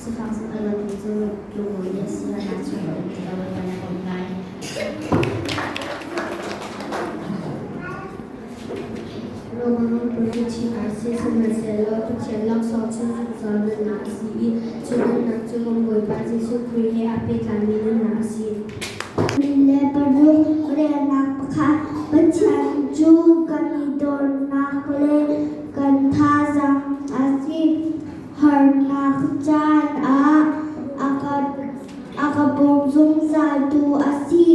是发生在了独自如果也是很难从人知道的原来公开。如果能不是其而是什么些了不前浪少出责任哪些就能拿最后尾巴就是亏黑阿贝卡米的哪些。Nile baru rena pakha bachan ju kami don na kole kan thaza asi har na khan akabong zum sa tu asi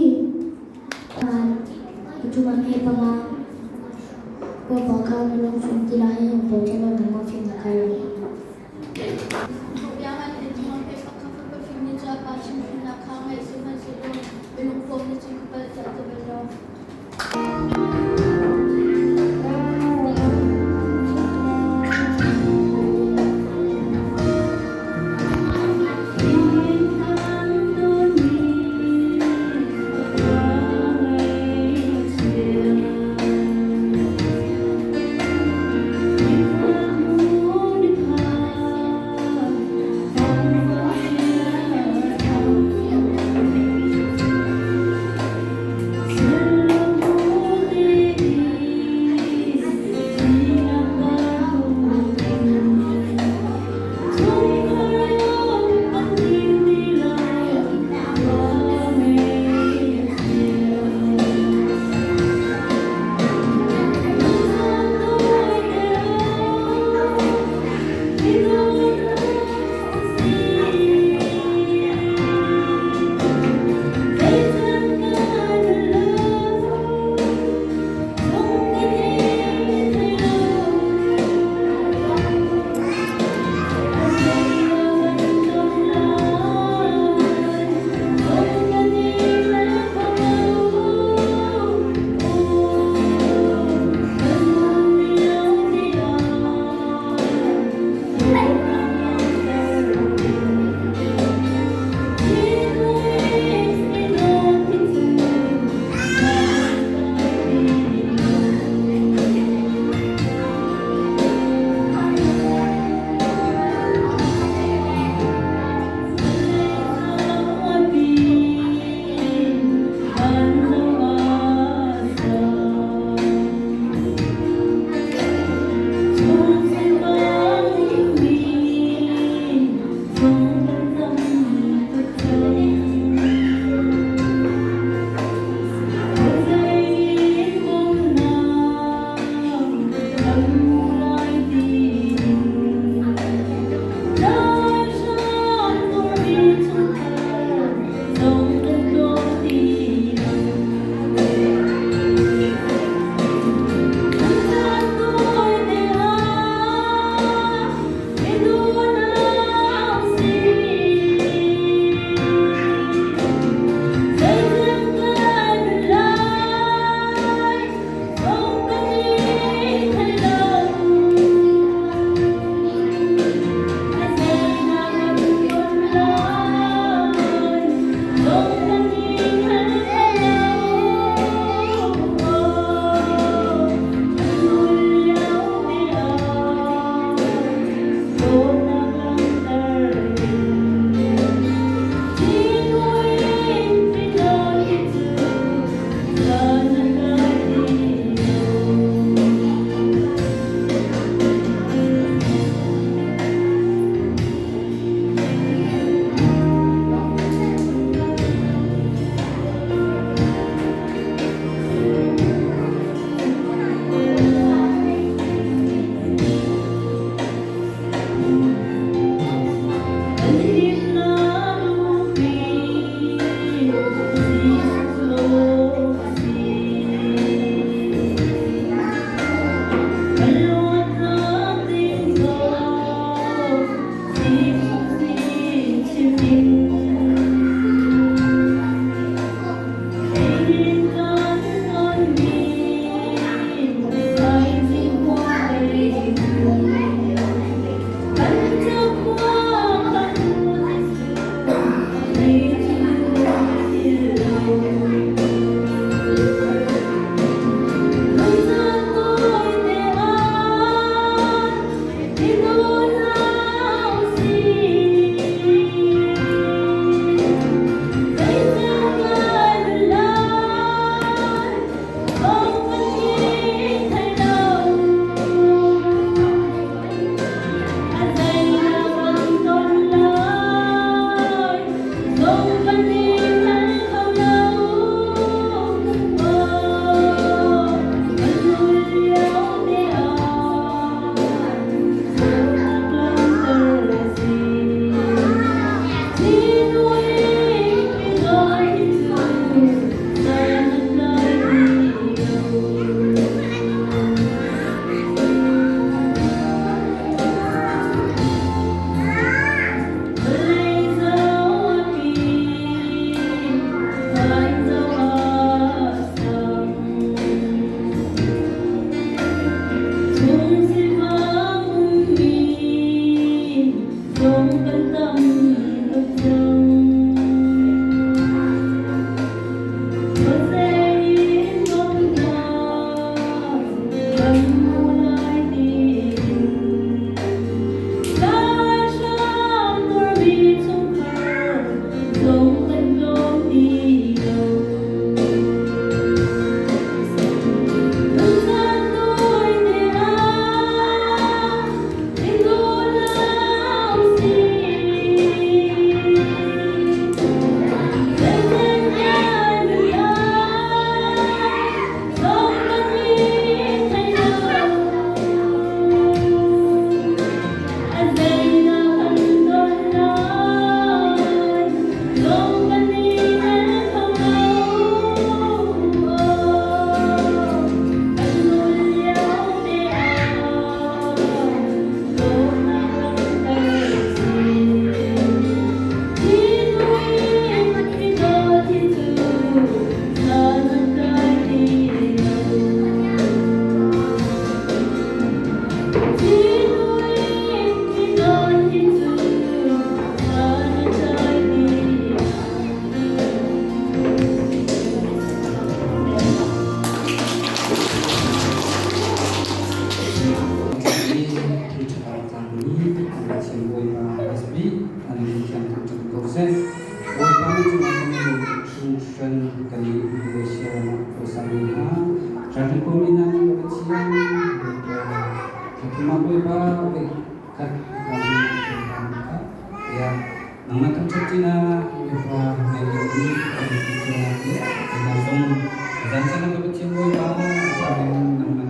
cuma he pama ko bakal belum suntilah yang bocah dan mau film kayu kali Indonesia bersama jadi peminat kecil cuma beberapa kat kami ya nama tercina beberapa melodi dari langsung dan sana kecil beberapa sampai nama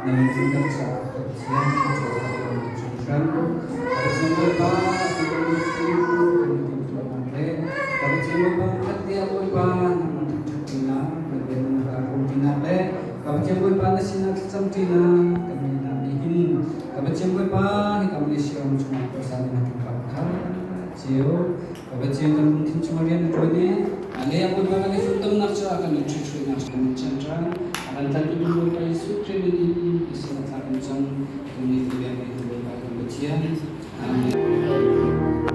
nama juga saat kecil kan kecil beberapa Kapag pa na sinasam tina kami nabihin. Kapag pa kami siyang sumato sa amin ng pagkakasiyo. Kapag kami tinsumaryan na tuwani. Alaya po ba kami suntong naksa kami chuchoy naksa kami chandra. Akan tatu dulu kami sutri ini isa sa akin sang kami tuloy kami tuloy kami bacian. Amin.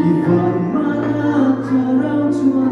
Ivan mana cara cuma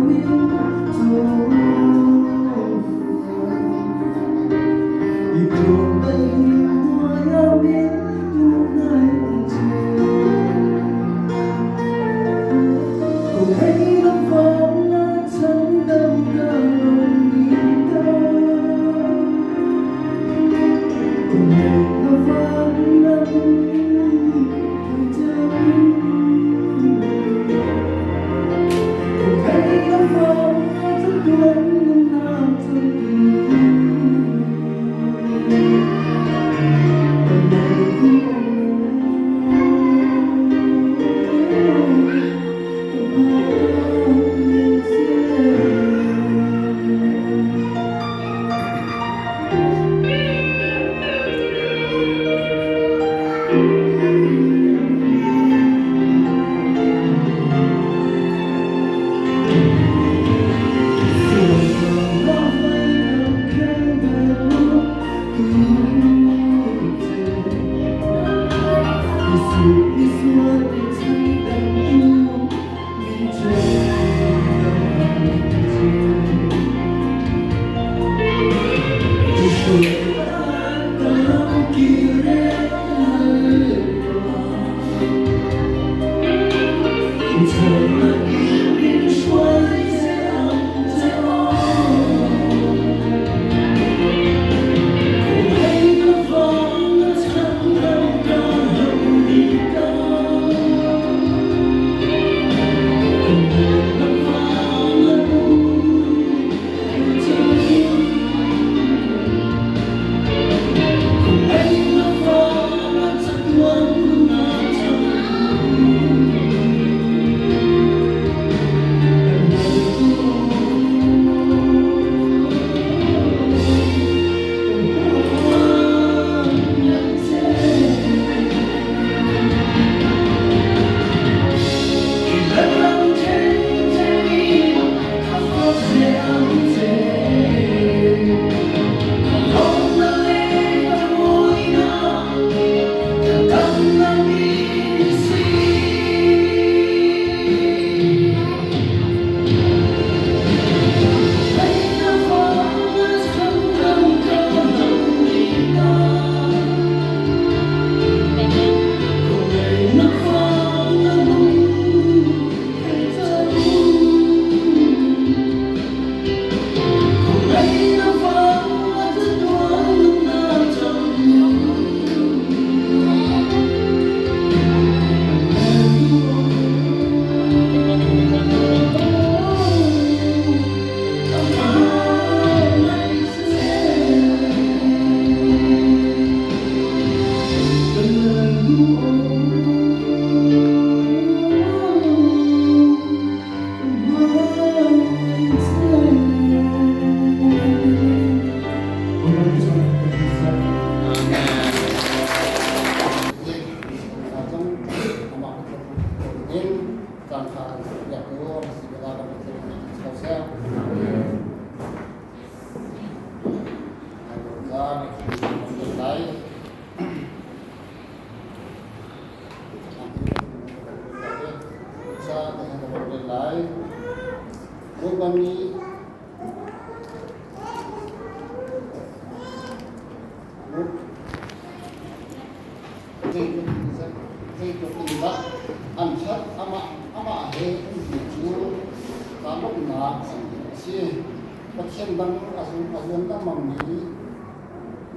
Bất khen bằng azun ta mong đi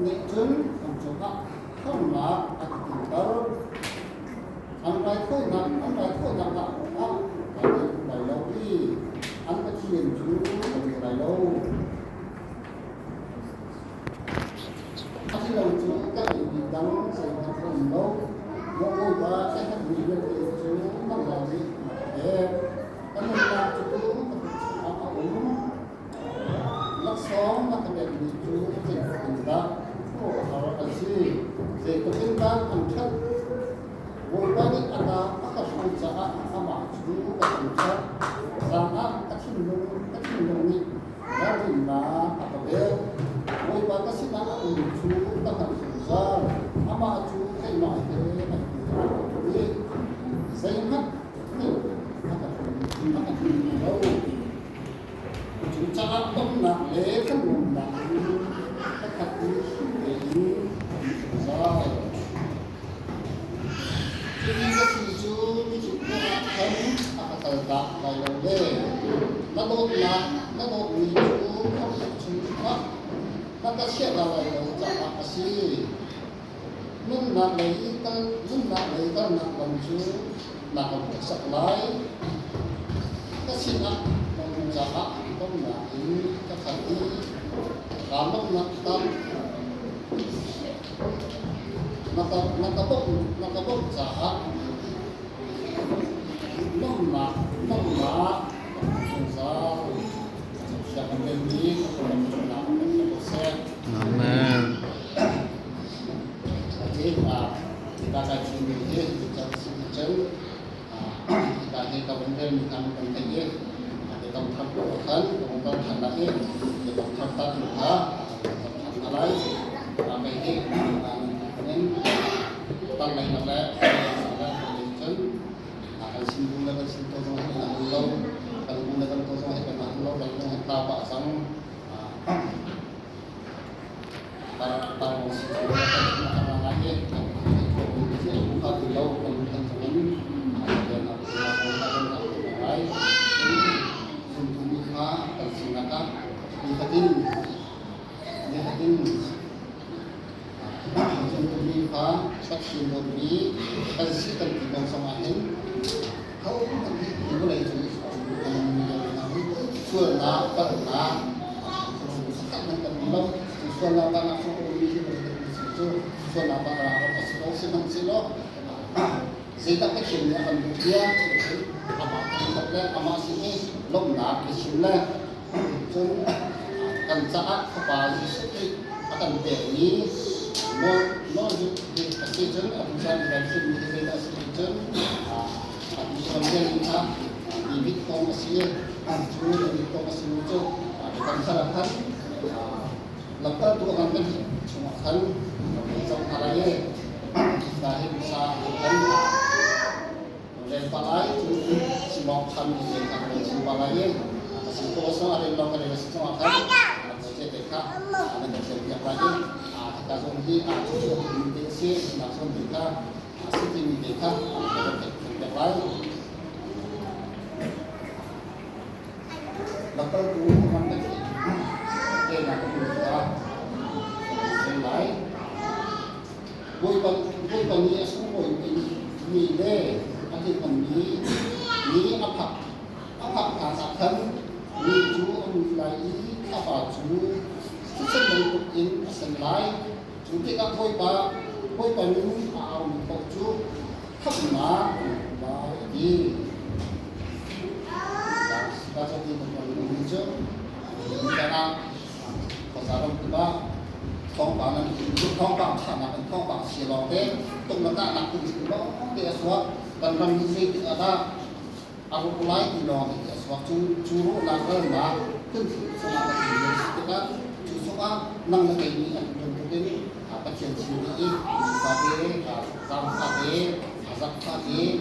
nệ chun không chỗ các không là tình tớ anh phải thôi nặng đại lâu đi anh có chuyện chú đại lâu anh lâu chú các vị đăng xây thành phần lâu mỗi ba sẽ thành vị nhân để chú nó là gì để anh làm chú lắc xóm lắc cái này chú tình đó họ là gì để có tin đang ăn chất mỗi ba đi ăn đó các con trả ama chú các con trả rằng các sinh nông đi đã nhìn là các bé mỗi ba các sinh đang ăn chú các con trả ama chú cái loại thế này đi giấy mắt các con đâu chúng ta không làm lễ các nguồn làm các hạt để rồi khi các chị chú có thân các thời đại đại đầu đề nó đốt người chú không được chú mắt nó có chuyện là đại đầu chẳng là gì nhưng là lấy ta nặng lòng chú là một sạch lái các chị ạ đồng giả không là ý các thầy ý cảm ơn nặng tâm nó có bốc giả nông mà giả sẽ không nên đi không làm được xe Amen. thế là kita akan sendiri kita chân kita ini kemudian kita mengenai kita melakukan kemudian tanda ini kita melakukan juga tanda lain kami ini tăng này nó lại chân akan simbol dengan simbol yang lâu kalau menggunakan kosong yang lâu dan yang tapak sang para simbol yang lagi buka di laut kemudian ini dan melakukan lain untuk buka tersinakan dikatin untuk buka saksi murni kasihkan kita samahin kau mulai itu suara pernah sekarang kan belum suara anak ini suara apa senang silo zeta kecilnya akan dia apa ama sini lomna kecilnya kan saat kepala sisi akan beri no di kecil akan dari sini zeta kecil kemudian kita di Bitcoin masih cuma di Bitcoin masih muncul akan sarankan lepas tu akan cuma kan sama halnya dahil sa kan palay si Mokhan di kan palay si Koso ada lang kan si Mokhan kasi teka ada tersedia lagi kasus ini intensi langsung kita sistem kita tersedia lagi lepas tu kan kita nak kita selai vui còn nghĩa số hồi nghỉ đề anh thì còn nghĩ áp học cả xã thân nghỉ chú ông là ý áp bảo chú rất là tục in sân lái chú thì các thôi bà những ảo một chú thấp má và đi là ta cho đi một lần nữa trước chúng ta có giá đồng thứ ba không bảo là không bảo thả là không bảo xì lò thế tung là ta làm cái gì đó không để xóa cần làm gì thì ở ta aku lái thì lò thì xóa chú làm cái là cứ xong là cái gì thì ta chú xóa năng là cái gì mình cái phát triển gì và cái giảm phát cái giảm phát cái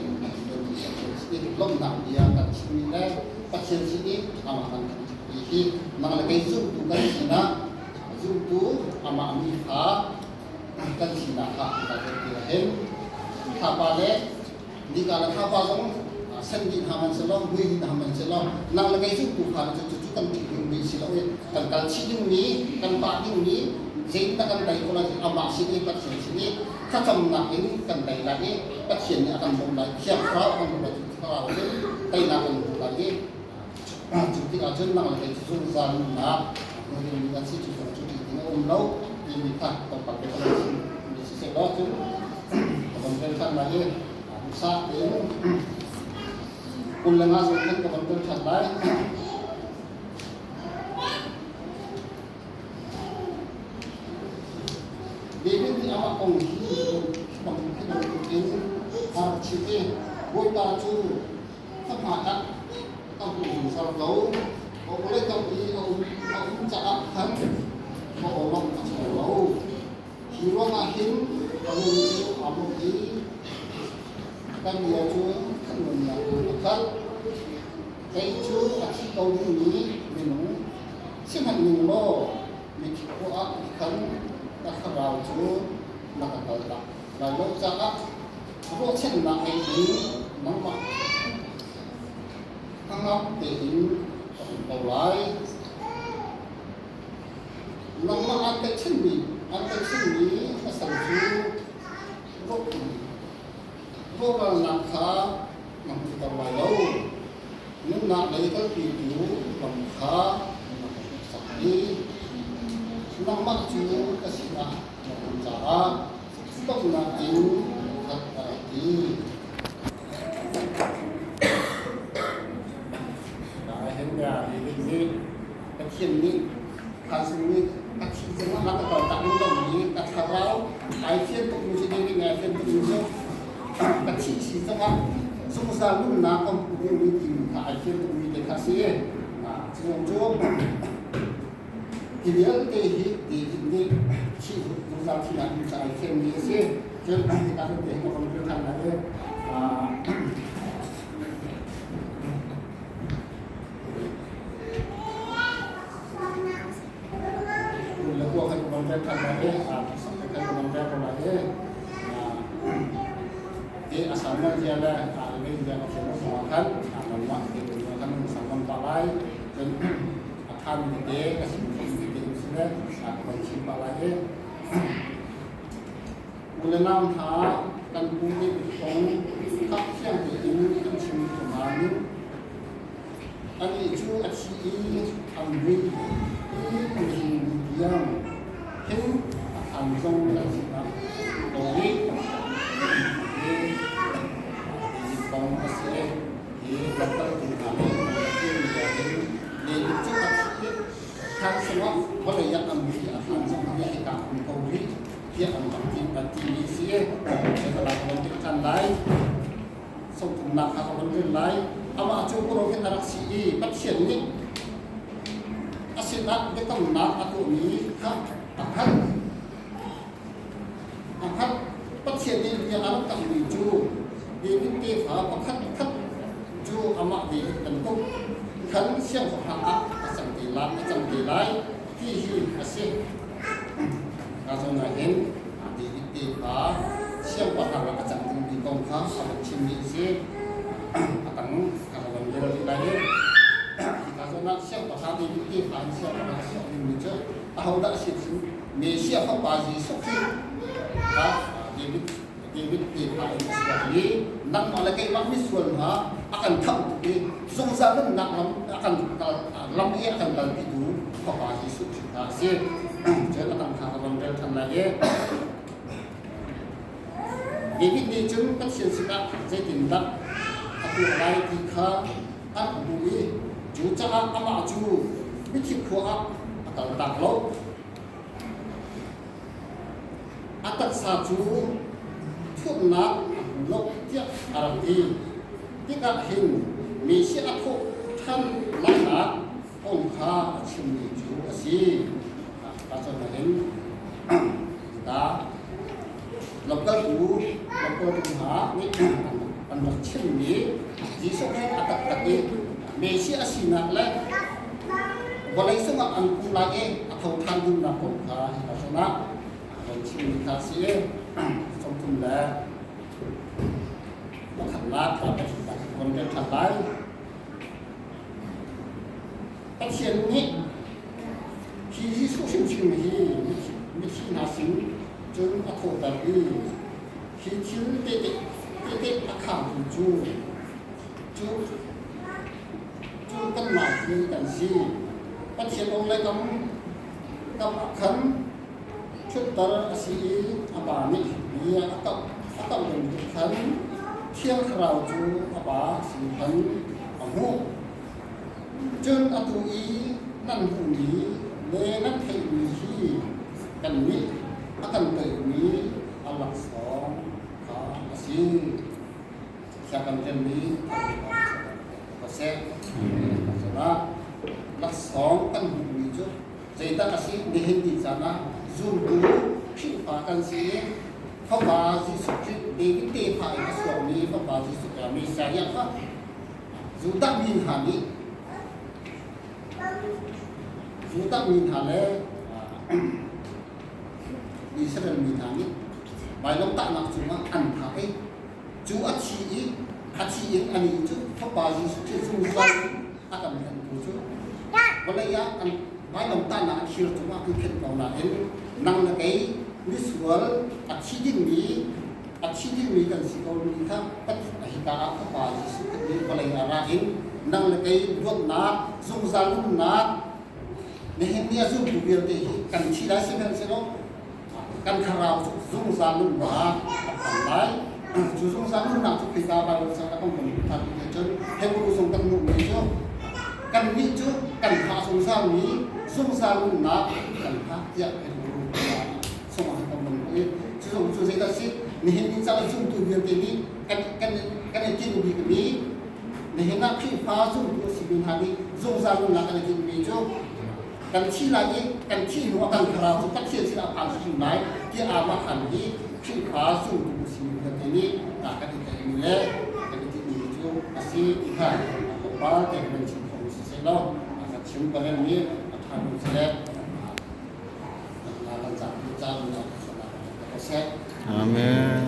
lông nặng gì là chính là phát triển gì mà thì năng là cái dụng của cái gì đó itu ama amika kan sinaka kajetin tapale di kala tapazong sendin haman selong buin haman selong nang lagai su tu kan tu kan ti bi silo kan chiding ni kan ba ding ni zein ta kan dai ko la ama sini pat sini kha chom na in kan dai la ni pat sini akan bom lai khiam kha kan ba kha le tai na kan la ni chúng ta chân năng cái số gian là người ta sẽ chịu sự chịu tiếng lâu thì mình phải tập bằng cái phần mình sẽ đó chứ còn cái phần này sát đến cùng là ngã xuống cái phần cái phần đấy vì bên thì ông còn bằng cái đầu tiên chỉ cái vui ta chú thấp hạ đó ông cũng sao đấu ông lấy công ty ông trả thân ông làm sao đấu khi mà hin ông ông đi cái gì chú không mình làm khác cái chú là khi câu như mình xin hành mình lo mình chỉ có ác khấn ta khao rào chú là cái đó là lúc trả lúc xin là cái gì nóng mặt thăng ấp để hình đầu lái nằm mà ăn cái chân mì là sản xuất vô là nặng khá nằm đầu lái lâu nhưng nặng đấy các vị chủ làm khá sản đi nằm mắt chú cái gì là trả tốc là chính thật là đi ya ini kecil ni hasil ni kecil semua maka kalau tak minum ni tak tahu air tu mesti ni air tu mesti kecil semua semua selalu nak komputer ni tim air tu mesti kasih nah cuma dia ke di ni cik susah tidak bisa air ni sih jadi kita tu tengok komputer kan ada kan lagi sampaikan komentar lagi di asalnya dia ada ini dia akan melakukan nama dia akan mengusahakan balai dan akan dia kasih sudah akan simpan lagi mulai nampak dan bumi beton kap yang ini dan sini kemarin ini itu asyik ambil ini yang hin thành công là gì đó đối con sẽ thì lập tức thì làm thì trước mặt thang semua boleh yang ambil akan sampai kita mengkaji dia akan tim sẽ setelah menentukan lain sempurna akan menentukan lain ama cukup kita raksi pasien ini asinat dia kena atau ini akan pasien ini yang akan kami ju di titik akan ju amak di tentu kan siang hak asam dilai hihi asih kalau nahin di titik siang hak asam di kongkang akan cimi si akan kalau dilai kalau nak siang hak di titik siang ini je ahau dah siap Malaysia apa bazi sokri David Pai sekali nak malaikat maknis ha akan tahu di sungsahan nak akan lam ia akan dalam itu apa bazi sokri hasil jadi akan kawan berkan lagi David ni cuma pasien sikap saya tindak aku lagi tika aku bui juta ama ju bikin kuat atau tak lo atak satu thuốc nát lốc tiết arti tiết hình Malaysia atau thân lai nát ông kha chim ni chú asi kalau nahin kita lokal ha ni anak chim ni jisoknya atak tadi Malaysia asina lah boleh semua angku lagi atau tanggung nakon kha kasona komunikasi contohnya makanlah tapi konten terbaik pasien ini ชิมชิมฮีมิที่นาสิงจนอโคตาบีฮิชิลเตเตอาคาจูกันมาที่กันซีปัจเจกองเลยกับขันชุดตระสีอาบานิมีกับเป็นขันเที่ยงคราวจูอาบาสีขันอาหูจนอตุอีนั่นหูนี้เลนักเทวีที่กันนี้อากันเตมีอัลลักษณ์ขาสีจากกันเจนี้ก็เสร็จนะลักษณ์กันหูนี้จูใจตั้งสีในหินดีจานะจูดูผิวปากกันสีเขาบาจีสุดที่เด็กเตะผ่านส่วนนี้เขาบาจีสุดมีสายยังว่าจูตั้งมินหานี้จูตั้งมินหาเลยอิสราเอลมินหานี้ใบลงตั้งนักจูมาอันหาจูอัดชีอันนี้จูเขาบาจีสุดที่จูซันอาการเป็นจูวันนี้อันใบลงตั้งนักชีจูมาคือเข็นกองนักเองนั่งนักมิสวอลอัดชีดิ้งมีกันสิกอมีทั้งปัจจัยกาเขาบาจีสุดที่วันนี้อะไรเองนั่งนักดวงนักซุ่มซาลุนนักนี่เห็นซุ่มดูเบียร์ที่กันชีได้สิกันสิโนกันคาราวซุ่มซาลุนนักต่างหลายจุดซุ่มซาลุนนักจุดพิการบางสิ่งต่างๆมันทำให้จนเห็นรู้ส่งกันมุ่งในจุดกันนี้จุดกันหาซุ่มซาลุนนักกันหาอยากเห็นรู้ส่งให้กันมุ่งในจุดสิ่งต่างๆนี่เห็นอินซาลุซุ่มดูเบียร์ที่นี่กันกินดูเบียร์นี้นี่เห็นนักขี่ฟ้าซุ่มดูสิบินหาดีซุ่มซาลุนนักกันกินมีจุดกันที่ไรกันที่หัวกันคราวจุดตั้งเสียที่เราผ่านสิ่งไหนที่อามาหันที่ขี่ฟ้าซุ่มดูสิบินที่นี่กันที่มีเล่กันที่มีจุดสิค่ะป้าเด็กเป็นชิ้นของสิ่งเล่าอาจจะชิ้นประเด็นนี้ทำดูสิเล่หลังจากที่เจ้าเราสละก็เสร็จอาเมน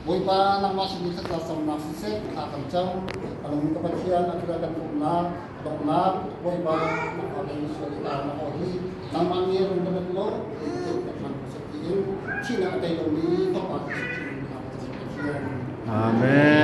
Boiba nang masih bisa dasar nafsu tak kencang, kalau kita baca nak kita dokna, boiba ada isu kita nak oli, nang mani runtuh dulu, kita nak sekian, Cina ada yang ini, apa? Amin.